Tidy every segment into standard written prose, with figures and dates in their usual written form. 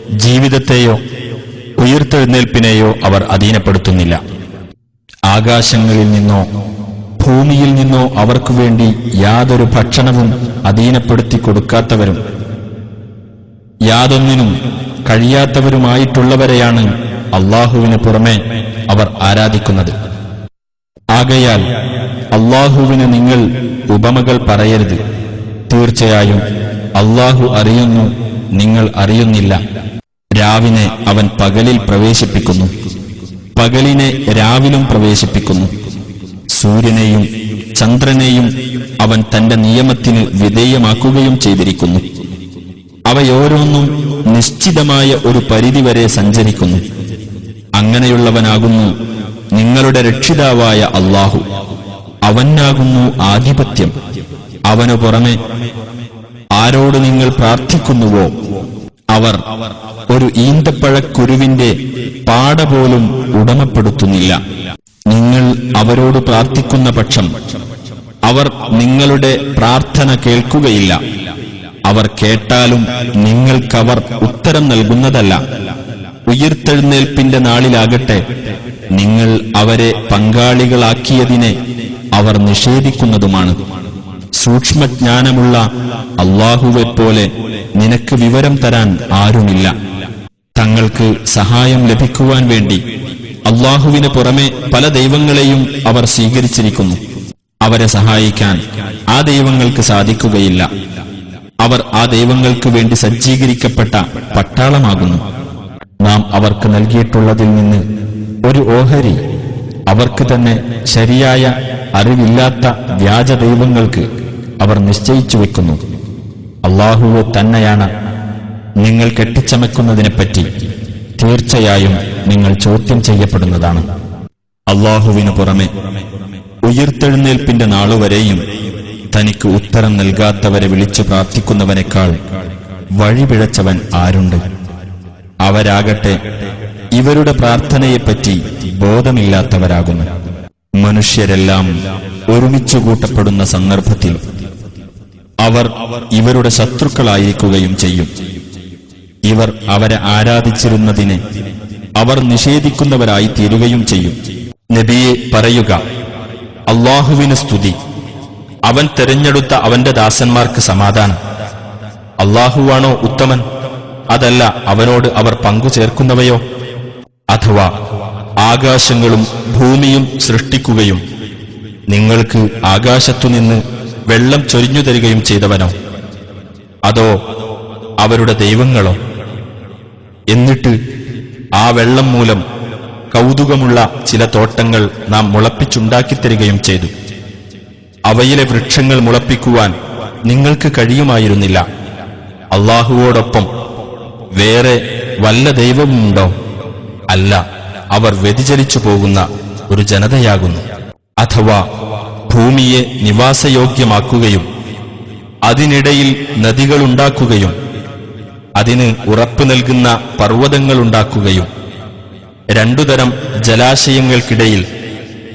ജീവിതത്തെയോ ഉയിർത്തെഴുന്നേൽപ്പിനെയോ അവർ അധീനപ്പെടുത്തുന്നില്ല. ആകാശങ്ങളിൽ നിന്നോ ഭൂമിയിൽ നിന്നോ അവർക്കു വേണ്ടി യാതൊരു ഭക്ഷണവും അധീനപ്പെടുത്തി കൊടുക്കാത്തവരും യാതൊന്നിനും കഴിയാത്തവരുമായിട്ടുള്ളവരെയാണ് അള്ളാഹുവിന് പുറമെ അവർ ആരാധിക്കുന്നത്. ആകയാൽ അള്ളാഹുവിന് നിങ്ങൾ ഉപമകൾ പറയരുത്. തീർച്ചയായും അള്ളാഹു അറിയുന്നു, നിങ്ങൾ അറിയുന്നില്ല. രാവിനെ അവൻ പകലിൽ പ്രവേശിപ്പിക്കുന്നു, പകലിനെ രാവിലും പ്രവേശിപ്പിക്കുന്നു. സൂര്യനെയും ചന്ദ്രനെയും അവൻ തന്റെ നിയമത്തിന് വിധേയമാക്കുകയും ചെയ്തിരിക്കുന്നു. അവയോരോന്നും നിശ്ചിതമായ ഒരു പരിധിവരെ സഞ്ചരിക്കുന്നു. അങ്ങനെയുള്ളവനാകുന്നു നിങ്ങളുടെ രക്ഷിതാവായ അള്ളാഹു. അവനാകുന്നു ആധിപത്യം. അവനു പുറമെ ആരോട് നിങ്ങൾ പ്രാർത്ഥിക്കുന്നുവോ അവർ ഒരു ഈന്തപ്പഴക്കുരുവിന്റെ പാട പോലും ഉടമപ്പെടുത്തുന്നില്ല. നിങ്ങൾ അവരോട് പ്രാർത്ഥിക്കുന്ന പക്ഷം അവർ നിങ്ങളുടെ പ്രാർത്ഥന കേൾക്കുകയില്ല. അവർ കേട്ടാലും നിങ്ങൾക്കവർ ഉത്തരം നൽകുന്നതല്ല. ഉയിർത്തെഴുന്നേൽപ്പിന്റെ നാളിലാകട്ടെ നിങ്ങൾ അവരെ പങ്കാളികളാക്കിയതിനെ അവർ നിഷേധിക്കുന്നതുമാണ്. സൂക്ഷ്മജ്ഞാനമുള്ള അള്ളാഹുവെപ്പോലെ നിനക്ക് വിവരം തരാൻ ആരുമില്ല. തങ്ങൾക്ക് സഹായം ലഭിക്കുവാൻ വേണ്ടി അള്ളാഹുവിന് പുറമെ പല ദൈവങ്ങളെയും അവർ സ്വീകരിച്ചിരിക്കുന്നു. അവരെ സഹായിക്കാൻ ആ ദൈവങ്ങൾക്ക് സാധിക്കുകയില്ല. അവർ ആ ദൈവങ്ങൾക്ക് വേണ്ടി സജ്ജീകരിക്കപ്പെട്ട പട്ടാളമാകുന്നു. നാം അവർക്ക് നൽകിയിട്ടുള്ളതിൽ നിന്ന് ഒരു ഓഹരി അവർക്ക് തന്നെ ശരിയായ അറിവില്ലാത്ത വ്യാജ ദൈവങ്ങൾക്ക് അവർ നിശ്ചയിച്ചു വെക്കുന്നു. അള്ളാഹുവെ തന്നെയാണ് നിങ്ങൾ കെട്ടിച്ചമക്കുന്നതിനെപ്പറ്റി തീർച്ചയായും നിങ്ങൾ ചോദ്യം ചെയ്യപ്പെടുന്നതാണ്. അള്ളാഹുവിനു പുറമെ ഉയിർത്തെഴുന്നേൽപ്പിന്റെ നാളുവരെയും തനിക്ക് ഉത്തരം നൽകാത്തവരെ വിളിച്ചു പ്രാർത്ഥിക്കുന്നവനേക്കാൾ വഴിപിഴച്ചവൻ ആരുണ്ട്? അവരാകട്ടെ ഇവരുടെ പ്രാർത്ഥനയെപ്പറ്റി ബോധമില്ലാത്തവരാകുന്നു. മനുഷ്യരെല്ലാം ഒരുമിച്ചു കൂട്ടപ്പെടുന്ന സന്ദർഭത്തിൽ അവർ ഇവരുടെ ശത്രുക്കളായിരിക്കുകയും ചെയ്യും. ഇവർ അവരെ ആരാധിച്ചിരുന്നതിനെ അവർ നിഷേധിക്കുന്നവരായി തീരുകയും ചെയ്യും. നബിയെ പറയുക, അള്ളാഹുവിന് സ്തുതി, അവൻ തെരഞ്ഞെടുത്ത അവന്റെ ദാസന്മാർക്ക് സമാധാനം. അള്ളാഹുവാണോ ഉത്തമൻ? അതല്ല അവനോട് അവർ പങ്കുചേർക്കുന്നവയോ? അഥവാ ആകാശങ്ങളും ഭൂമിയും സൃഷ്ടിക്കുകയും നിങ്ങൾക്ക് ആകാശത്തുനിന്ന് വെള്ളം ചൊരിഞ്ഞു തരികയും ചെയ്തവനോ? അതോ അവരുടെ ദൈവങ്ങളോ? എന്നിട്ട് ആ വെള്ളം മൂലം കൗതുകമുള്ള ചില തോട്ടങ്ങൾ നാം മുളപ്പിച്ചുണ്ടാക്കിത്തരികയും ചെയ്തു. അവയിലെ വൃക്ഷങ്ങൾ മുളപ്പിക്കുവാൻ നിങ്ങൾക്ക് കഴിയുമായിരുന്നില്ല. അള്ളാഹുവോടൊപ്പം വേറെ വല്ല ദൈവവുമുണ്ടോ? അല്ല, അവർ വ്യതിചലിച്ചു പോകുന്ന ഒരു ജനതയാകുന്നു. അഥവാ ഭൂമിയെ നിവാസയോഗ്യമാക്കുകയും അതിനിടയിൽ നദികളുണ്ടാക്കുകയും അതിന് ഉറപ്പു നൽകുന്ന പർവ്വതങ്ങളുണ്ടാക്കുകയും രണ്ടുതരം ജലാശയങ്ങൾക്കിടയിൽ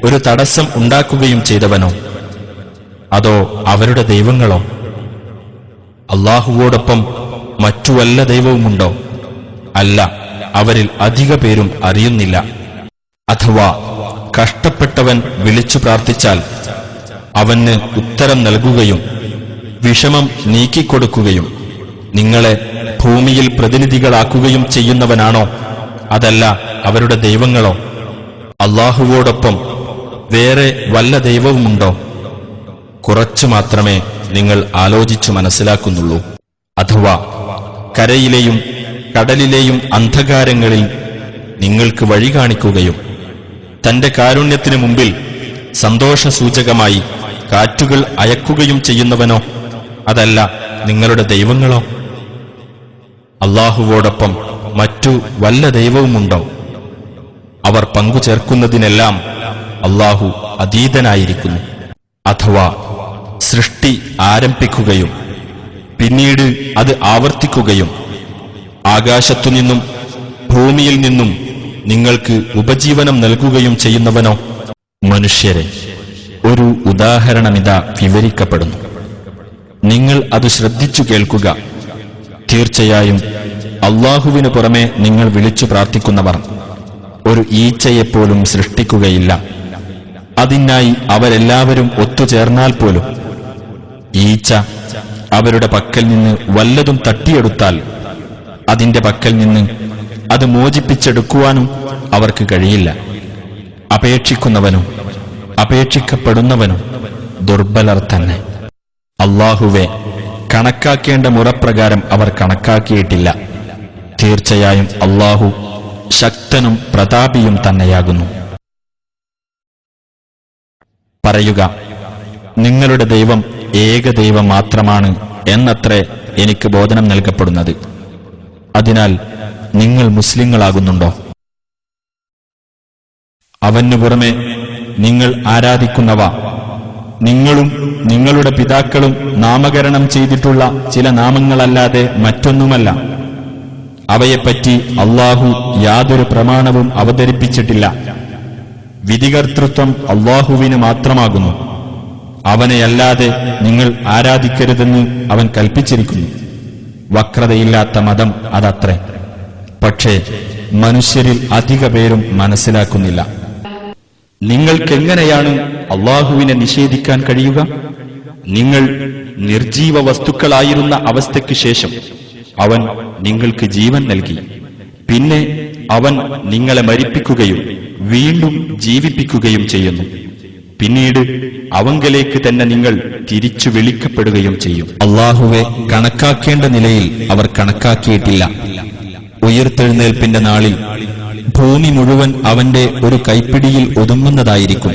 ഒരു തടസ്സം ഉണ്ടാക്കുകയും ചെയ്തവനോ? അതോ അവരുടെ ദൈവങ്ങളോ? അള്ളാഹുവോടൊപ്പം മറ്റു വല്ല ദൈവവുമുണ്ടോ? അല്ല, അവരിൽ അധിക പേരും അറിയുന്നില്ല. അഥവാ കഷ്ടപ്പെട്ടവൻ വിളിച്ചു പ്രാർത്ഥിച്ചാൽ അവന് ഉത്തരം നൽകുകയും വിഷമം നീക്കിക്കൊടുക്കുകയും നിങ്ങളെ ഭൂമിയിൽ പ്രതിനിധികളാക്കുകയും ചെയ്യുന്നവനാണോ? അതല്ല അവരുടെ ദൈവങ്ങളോ? അള്ളാഹുവോടൊപ്പം വേറെ വല്ല ദൈവവുമുണ്ടോ? കുറച്ചു മാത്രമേ നിങ്ങൾ ആലോചിച്ചു മനസ്സിലാക്കുന്നുള്ളൂ. അഥവാ കരയിലെയും കടലിലെയും അന്ധകാരങ്ങളിൽ നിങ്ങൾക്ക് വഴി കാണിക്കുകയും തന്റെ കാരുണ്യത്തിനു മുമ്പിൽ സന്തോഷസൂചകമായി കാറ്റുകൾ അയക്കുകയും ചെയ്യുന്നവനോ? അതല്ല നിങ്ങളുടെ ദൈവങ്ങളോ? അള്ളാഹുവോടൊപ്പം മറ്റു വല്ല ദൈവവുമുണ്ടോ? അവർ പങ്കുചേർക്കുന്നതിനെല്ലാം അള്ളാഹു അതീതനായിരിക്കുന്നു. അഥവാ സൃഷ്ടി ആരംഭിക്കുകയും പിന്നീട് അത് ആവർത്തിക്കുകയും ആകാശത്തുനിന്നും ഭൂമിയിൽ നിന്നും നിങ്ങൾക്ക് ഉപജീവനം നൽകുകയും ചെയ്യുന്നവനോ? മനുഷ്യരെ, ഒരു ഉദാഹരണമിതാ വിവരിക്കപ്പെടുന്നു. നിങ്ങൾ അത് ശ്രദ്ധിച്ചു കേൾക്കുക. തീർച്ചയായും അല്ലാഹുവിനു പുറമെ നിങ്ങൾ വിളിച്ചു പ്രാർത്ഥിക്കുന്നവർ ഒരു ഈച്ചയെപ്പോലും സൃഷ്ടിക്കുകയില്ല. അതിനായി അവരെല്ലാവരും ഒത്തുചേർന്നാൽ പോലും ഈച്ച അവരുടെ പക്കൽ നിന്ന് വല്ലതും തട്ടിയെടുത്താൽ അതിന്റെ പക്കൽ നിന്ന് അത് മോചിപ്പിച്ചെടുക്കുവാനും അവർക്ക് കഴിയില്ല. അപേക്ഷിക്കുന്നവനും അപേക്ഷിക്കപ്പെടുന്നവനും ദുർബലർ തന്നെ. അല്ലാഹുവെ, കണക്കാക്കേണ്ട മുറപ്രകാരം അവർ കണക്കാക്കിയിട്ടില്ല. തീർച്ചയായും അല്ലാഹു ശക്തനും പ്രതാപിയും തന്നെയാകുന്നു. പറയുക, നിങ്ങളുടെ ദൈവം ഏകദൈവം മാത്രമാണ് എന്നത്രേ എനിക്ക് ബോധനം നൽകപ്പെടുന്നത്. അതിനാൽ നിങ്ങൾ മുസ്ലിങ്ങളാകുന്നുണ്ടോ? അവനു പുറമെ നിങ്ങൾ ആരാധിക്കുന്നവ നിങ്ങളും നിങ്ങളുടെ പിതാക്കളും നാമകരണം ചെയ്തിട്ടുള്ള ചില നാമങ്ങളല്ലാതെ മറ്റൊന്നുമല്ല. അവയെപ്പറ്റി അല്ലാഹു യാതൊരു പ്രമാണവും അവതരിപ്പിച്ചിട്ടില്ല. വിധികർത്തൃത്വം അല്ലാഹുവിന് മാത്രമാകുന്നു. അവനെയല്ലാതെ നിങ്ങൾ ആരാധിക്കരുതെന്ന് അവൻ കൽപ്പിച്ചിരിക്കുന്നു. വക്രതയില്ലാത്ത മതം അതത്രേ. പക്ഷേ മനുഷ്യരിൽ അധിക പേരും മനസ്സിലാക്കുന്നില്ല. നിങ്ങൾക്കെങ്ങനെയാണ് അല്ലാഹുവിനെ നിഷേധിക്കാൻ കഴിയുക? നിങ്ങൾ നിർജീവ വസ്തുക്കളായിരുന്ന അവസ്ഥയ്ക്ക് ശേഷം അവൻ നിങ്ങൾക്ക് ജീവൻ നൽകി. പിന്നെ അവൻ നിങ്ങളെ മരിപ്പിക്കുകയും വീണ്ടും ജീവിപ്പിക്കുകയും ചെയ്യുന്നു. പിന്നീട് അവങ്കലേക്ക് തന്നെ നിങ്ങൾ തിരിച്ചു വിളിക്കപ്പെടുകയും ചെയ്യും. അല്ലാഹുവെ കണക്കാക്കേണ്ട നിലയിൽ അവർ കണക്കാക്കിയിട്ടില്ല. ഉയിർത്തെഴുന്നേൽപ്പിന്റെ നാളിൽ ഭൂമി മുഴുവൻ അവന്റെ ഒരു കൈപ്പിടിയിൽ ഒതുങ്ങുന്നതായിരിക്കും.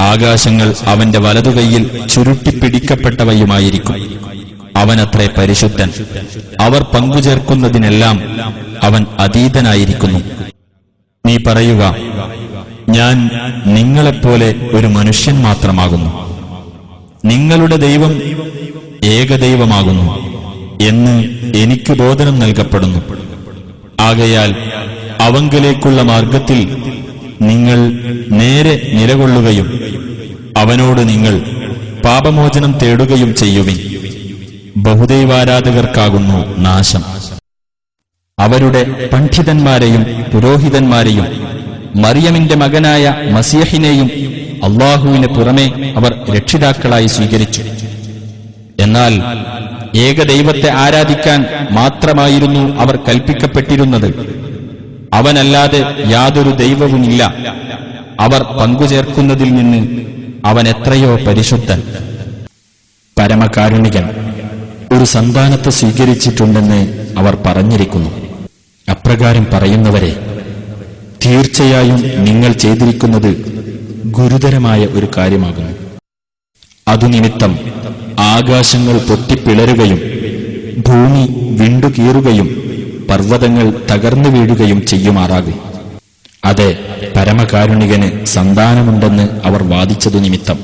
ആകാശങ്ങൾ അവന്റെ വലതുകൈയിൽ ചുരുട്ടിപ്പിടിക്കപ്പെട്ടവയുമായിരിക്കും. അവനത്രേ പരിശുദ്ധൻ. അവർ പങ്കുചേർക്കുന്നതിനെല്ലാം അവൻ അതീതനായിരിക്കുന്നു. നീ പറയുക, ഞാൻ നിങ്ങളെപ്പോലെ ഒരു മനുഷ്യൻ മാത്രമാകുന്നു. നിങ്ങളുടെ ദൈവം ഏകദൈവമാകുന്നു എന്ന് എനിക്ക് ബോധനം നൽകപ്പെടുന്നു. ആകയാൽ അവങ്കലേക്കുള്ള മാർഗത്തിൽ നിങ്ങൾ നേരെ നിലകൊള്ളുകയും അവനോട് നിങ്ങൾ പാപമോചനം തേടുകയും ചെയ്യുവിൻ. ബഹുദൈവാരാധകർക്കാകുന്നു നാശം. അവരുടെ പണ്ഡിതന്മാരെയും പുരോഹിതന്മാരെയും മറിയമിന്റെ മകനായ മസീഹിനെയും അല്ലാഹുവിന് പുറമെ അവർ രക്ഷിതാക്കളായി സ്വീകരിച്ചു. എന്നാൽ ഏകദൈവത്തെ ആരാധിക്കാൻ മാത്രമായിരുന്നു അവർ കൽപ്പിക്കപ്പെട്ടിരുന്നത്. അവനല്ലാതെ യാതൊരു ദൈവവുമില്ല. അവർ പങ്കുചേർക്കുന്നതിൽ നിന്ന് അവൻ എത്രയോ പരിശുദ്ധൻ. പരമകാരുണികൻ ഒരു സന്താനത്തെ സ്വീകരിച്ചിട്ടുണ്ടെന്ന് അവർ പറഞ്ഞിരിക്കുന്നു. അപ്രകാരം പറയുന്നവരെ, തീർച്ചയായും നിങ്ങൾ ചെയ്തിരിക്കുന്നത് ഗുരുതരമായ ഒരു കാര്യമാകുന്നു. അതുനിമിത്തം ആകാശങ്ങൾ പൊട്ടിപ്പിളരുകയും ഭൂമി വിണ്ടുകീറുകയും പർവ്വതങ്ങൾ തകർന്നു വീഴുകയും ചെയ്യുമാറാകും. അതെ, പരമകാരുണികന് സന്താനമുണ്ടെന്ന് അവർ വാദിച്ചതു നിമിത്തം.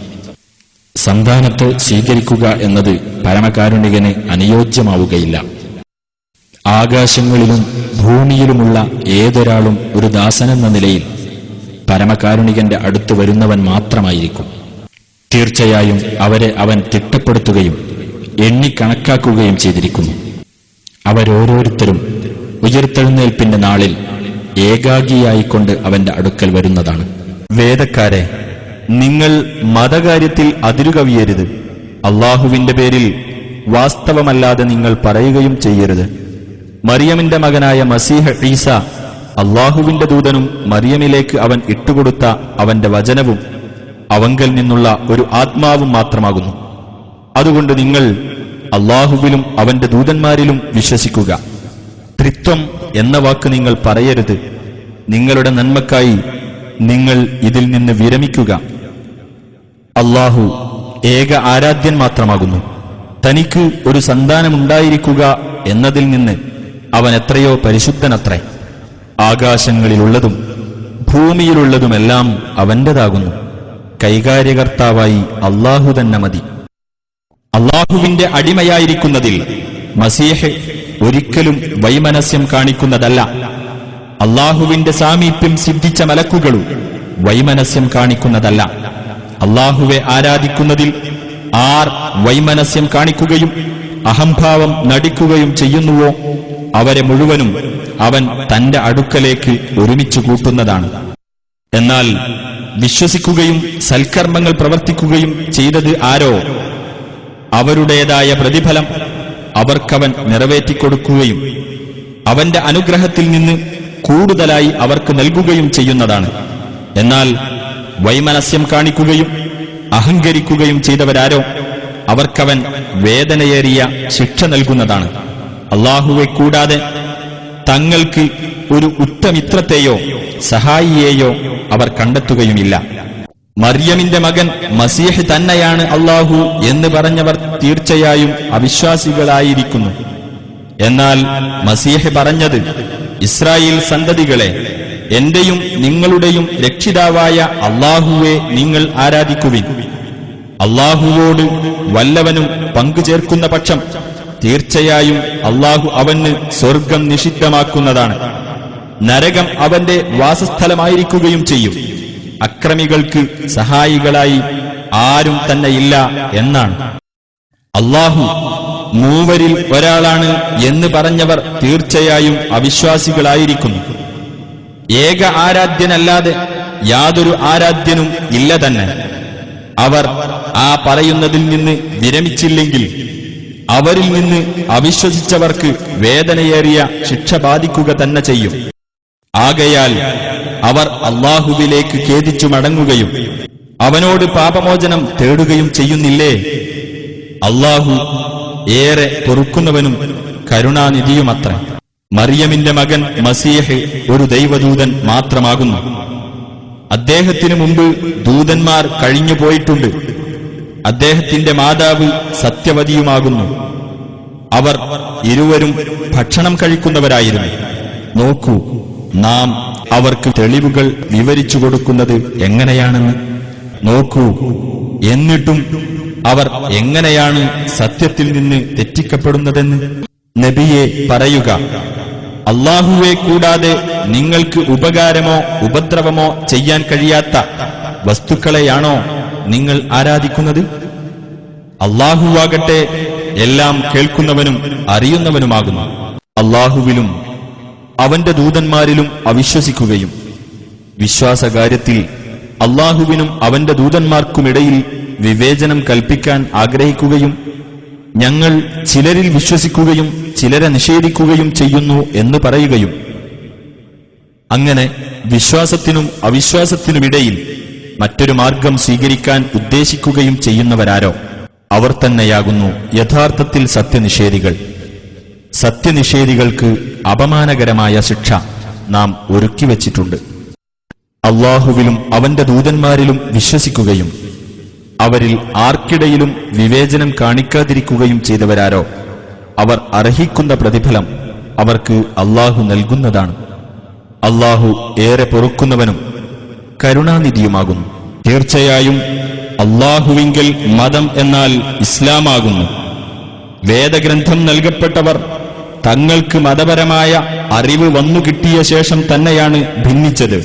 സന്താനത്തെ സ്വീകരിക്കുക എന്നത് പരമകാരുണികന് അനുയോജ്യമാവുകയില്ല. ആകാശങ്ങളിലും ഭൂമിയിലുമുള്ള ഏതൊരാളും ഒരു ദാസനെന്ന നിലയിൽ പരമകാരുണികന്റെ അടുത്ത് വരുന്നവൻ മാത്രമായിരിക്കും. തീർച്ചയായും അവരെ അവൻ തിട്ടപ്പെടുത്തുകയും എണ്ണിക്കണക്കാക്കുകയും ചെയ്തിരിക്കുന്നു. അവരോരോരുത്തരും ഉയിർത്തെഴുന്നേൽപ്പിന്റെ നാളിൽ ഏകാഗിയായിക്കൊണ്ട് അവന്റെ അടുക്കൽ വരുന്നതാണ്. വേദക്കാരെ, നിങ്ങൾ മതകാര്യത്തിൽ അതിരുകവിയരുത്. അല്ലാഹുവിന്റെ പേരിൽ വാസ്തവമല്ലാതെ നിങ്ങൾ പറയുകയും ചെയ്യരുത്. മറിയമിന്റെ മകനായ മസീഹ് ഈസ അല്ലാഹുവിന്റെ ദൂതനും മറിയമിലേക്ക് അവൻ ഇട്ടുകൊടുത്ത അവന്റെ വചനവും അവങ്കൽ നിന്നുള്ള ഒരു ആത്മാവും മാത്രമാകുന്നു. അതുകൊണ്ട് നിങ്ങൾ അല്ലാഹുവിലും അവന്റെ ദൂതന്മാരിലും വിശ്വസിക്കുക. ത്രിത്വം എന്ന വാക്ക് നിങ്ങൾ പറയരുത്. നിങ്ങളുടെ നന്മക്കായി നിങ്ങൾ ഇതിൽ നിന്ന് വിരമിക്കുക. അല്ലാഹു ഏക ആരാധ്യൻ മാത്രമാകുന്നു. തനിക്ക് ഒരു സന്താനമുണ്ടായിരിക്കുക എന്നതിൽ നിന്ന് അവൻ എത്രയോ പരിശുദ്ധനത്രേ. ആകാശങ്ങളിലുള്ളതും ഭൂമിയിലുള്ളതുമെല്ലാം അവന്റേതാകുന്നു. കൈകാര്യകർത്താവായി അല്ലാഹു തന്നെ മതി. അല്ലാഹുവിന്റെ അടിമയായിരിക്കുന്നതിൽ മസീഹ് ഒരിക്കലും വൈമനസ്യം കാണിക്കുന്നതല്ല. അല്ലാഹുവിന്റെ സാമീപ്യം സിദ്ധിച്ച മലക്കുകളും വൈമനസ്യം കാണിക്കുന്നതല്ല. അല്ലാഹുവെ ആരാധിക്കുന്നതിൽ ആർ വൈമനസ്യം കാണിക്കുകയും അഹംഭാവം നടിക്കുകയും ചെയ്യുന്നുവോ അവരെ മുഴുവനും അവൻ തന്റെ അടുക്കലേക്ക് ഒരുമിച്ചു കൂട്ടുന്നതാണ്. എന്നാൽ വിശ്വസിക്കുകയും സൽക്കർമ്മങ്ങൾ പ്രവർത്തിക്കുകയും ചെയ്തത് ആരോ അവരുടേതായ പ്രതിഫലം അവർക്കവൻ നിറവേറ്റിക്കൊടുക്കുകയും അവന്റെ അനുഗ്രഹത്തിൽ നിന്ന് കൂടുതലായി അവർക്ക് നൽകുകയും ചെയ്യുന്നതാണ്. എന്നാൽ വൈമനസ്യം കാണിക്കുകയും അഹങ്കരിക്കുകയും ചെയ്തവരാരോ അവർക്കവൻ വേദനയേറിയ ശിക്ഷ നൽകുന്നതാണ്. അല്ലാഹുവെ കൂടാതെ തങ്ങൾക്ക് ഒരു ഉറ്റമിത്രത്തെയോ സഹായിയെയോ അവർ കണ്ടെത്തുകയുമില്ല. മറിയമിന്റെ മകൻ മസീഹ് തന്നെയാണ് അല്ലാഹു എന്ന് പറഞ്ഞവർ തീർച്ചയായും അവിശ്വാസികളായിരിക്കുന്നു. എന്നാൽ മസീഹ് പറഞ്ഞത്, ഇസ്രായേൽ സന്തതികളെ, എന്റെയും നിങ്ങളുടെയും രക്ഷിതാവായ അല്ലാഹുവെ നിങ്ങൾ ആരാധിക്കുവിൻ. അല്ലാഹുവോട് വല്ലവനും പങ്കുചേർക്കുന്ന പക്ഷം തീർച്ചയായും അല്ലാഹു അവന് സ്വർഗം നിഷിദ്ധമാക്കുന്നതാണ്, നരകം അവന്റെ വാസസ്ഥലമായിരിക്കുകയും ചെയ്യും. അക്രമികൾക്ക് സഹായികളായി ആരും തന്നെയില്ല എന്നാണ്. അല്ലാഹു മൂവരിൽ ഒരാളാണ് എന്ന് പറഞ്ഞവർ തീർച്ചയായും അവിശ്വാസികളായിരിക്കുന്നു. ഏക ആരാധ്യനല്ലാതെ യാതൊരു ആരാധ്യനും ഇല്ല തന്നെ. അവർ ആ പറയുന്നതിൽ നിന്ന് വിരമിച്ചില്ലെങ്കിൽ അവരിൽ നിന്ന് അവിശ്വസിച്ചവർക്ക് വേദനയേറിയ ശിക്ഷ ബാധിക്കുക തന്നെ ചെയ്യും. ആകയാൽ അവർ അല്ലാഹുവിലേക്ക് ഖേദിച്ചു മടങ്ങുകയും അവനോട് പാപമോചനം തേടുകയും ചെയ്യുന്നില്ലേ? അല്ലാഹു ഏറെ പൊറുക്കുന്നവനും കരുണാനിധിയുമത്ര. മറിയമിന്റെ മകൻ മസീഹ് ഒരു ദൈവദൂതൻ മാത്രമാകുന്നു. അദ്ദേഹത്തിനു മുമ്പ് ദൂതന്മാർ കഴിഞ്ഞുപോയിട്ടുണ്ട്. അദ്ദേഹത്തിന്റെ മാതാവ് സത്യവതിയുമാകുന്നു. അവർ ഇരുവരും ഭക്ഷണം കഴിക്കുന്നവരായിരുന്നു. നോക്കൂ, നാം അവർക്ക് തെളിവുകൾ വിവരിച്ചു കൊടുക്കുന്നത് എങ്ങനെയാണെന്ന് നോക്കൂ. എന്നിട്ടും അവർ എങ്ങനെയാണ് സത്യത്തിൽ നിന്ന് തെറ്റിക്കപ്പെടുന്നതെന്ന്. നബിയെ പറയുക, അല്ലാഹുവെ കൂടാതെ നിങ്ങൾക്ക് ഉപകാരമോ ഉപദ്രവമോ ചെയ്യാൻ കഴിയാത്ത വസ്തുക്കളെയാണോ നിങ്ങൾ ആരാധിക്കുന്നത്? അല്ലാഹുവാകട്ടെ എല്ലാം കേൾക്കുന്നവനും അറിയുന്നവനുമാകുന്നു. അല്ലാഹുവിലും അവന്റെ ദൂതന്മാരിലും അവിശ്വസിക്കുകയും വിശ്വാസകാര്യത്തിൽ അല്ലാഹുവിനും അവന്റെ ദൂതന്മാർക്കുമിടയിൽ വിവേചനം കൽപ്പിക്കാൻ ആഗ്രഹിക്കുകയും ഞങ്ങൾ ചിലരിൽ വിശ്വസിക്കുകയും ചിലരെ നിഷേധിക്കുകയും ചെയ്യുന്നു എന്ന് പറയുകയും അങ്ങനെ വിശ്വാസത്തിനും അവിശ്വാസത്തിനുമിടയിൽ മറ്റൊരു മാർഗം സ്വീകരിക്കാൻ ഉദ്ദേശിക്കുകയും ചെയ്യുന്നവരാരോ അവർ തന്നെയാകുന്നു യഥാർത്ഥത്തിൽ സത്യനിഷേധികൾ. സത്യനിഷേധികൾക്ക് അപമാനകരമായ ശിക്ഷ നാം ഒരുക്കിവച്ചിട്ടുണ്ട്. അല്ലാഹുവിലും അവന്റെ ദൂതന്മാരിലും വിശ്വസിക്കുകയും അവരിൽ ആർക്കിടയിലും വിവേചനം കാണിക്കാതിരിക്കുകയും ചെയ്തവരാരോ അവർ അർഹിക്കുന്ന പ്രതിഫലം അവർക്ക് അല്ലാഹു നൽകുന്നതാണ്. അല്ലാഹു ഏറെ പൊറുക്കുന്നവനും കരുണാനിധിയുമാകുന്നു. തീർച്ചയായും അല്ലാഹുവിങ്കൽ മതം എന്നാൽ ഇസ്ലാമാകുന്നു. വേദഗ്രന്ഥം നൽകപ്പെട്ടവർ തങ്ങൾക്ക് മതപരമായ അറിവ് വന്നുകിട്ടിയ ശേഷം തന്നെയാണ് ഭിന്നിച്ചത്.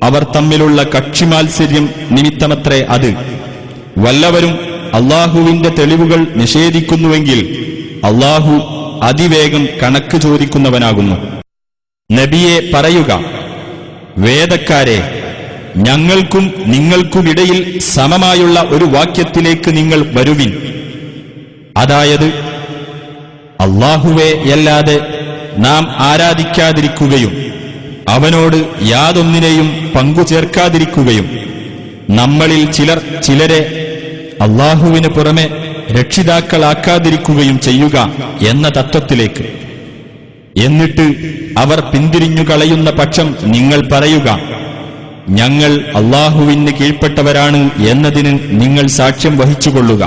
അവർ തമ്മിലുള്ള കക്ഷിമാത്സര്യം നിമിത്തമത്രേ അത്. വല്ലവരും അല്ലാഹുവിന്റെ തെളിവുകൾ നിഷേധിക്കുന്നുവെങ്കിൽ അല്ലാഹു അതിവേഗം കണക്ക് ചോദിക്കുന്നവനാകുന്നു. നബിയെ പറയുക, വേദക്കാരെ, ഞങ്ങൾക്കും നിങ്ങൾക്കുമിടയിൽ സമമായുള്ള ഒരു വാക്യത്തിലേക്ക് നിങ്ങൾ വരുവിൻ. അതായത്, അല്ലാഹുവെയല്ലാതെ നാം ആരാധിക്കാതിരിക്കുകയും അവനോട് യാതൊന്നിനെയും പങ്കുചേർക്കാതിരിക്കുകയും നമ്മളിൽ ചിലർ ചിലരെ അല്ലാഹുവിന് പുറമെ രക്ഷിതാക്കളാക്കാതിരിക്കുകയും ചെയ്യുക എന്ന തത്വത്തിലേക്ക്. എന്നിട്ട് അവർ പിന്തിരിഞ്ഞു കളയുന്ന പക്ഷം നിങ്ങൾ പറയുക, ഞങ്ങൾ അല്ലാഹുവിന് കീഴ്പ്പെട്ടവരാണ് എന്നതിന് നിങ്ങൾ സാക്ഷ്യം വഹിച്ചുകൊള്ളുക.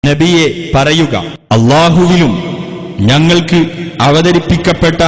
നബിയെ പറയുക, അല്ലാഹുവിലും ഞങ്ങൾക്ക് അവതരിപ്പിക്കപ്പെട്ട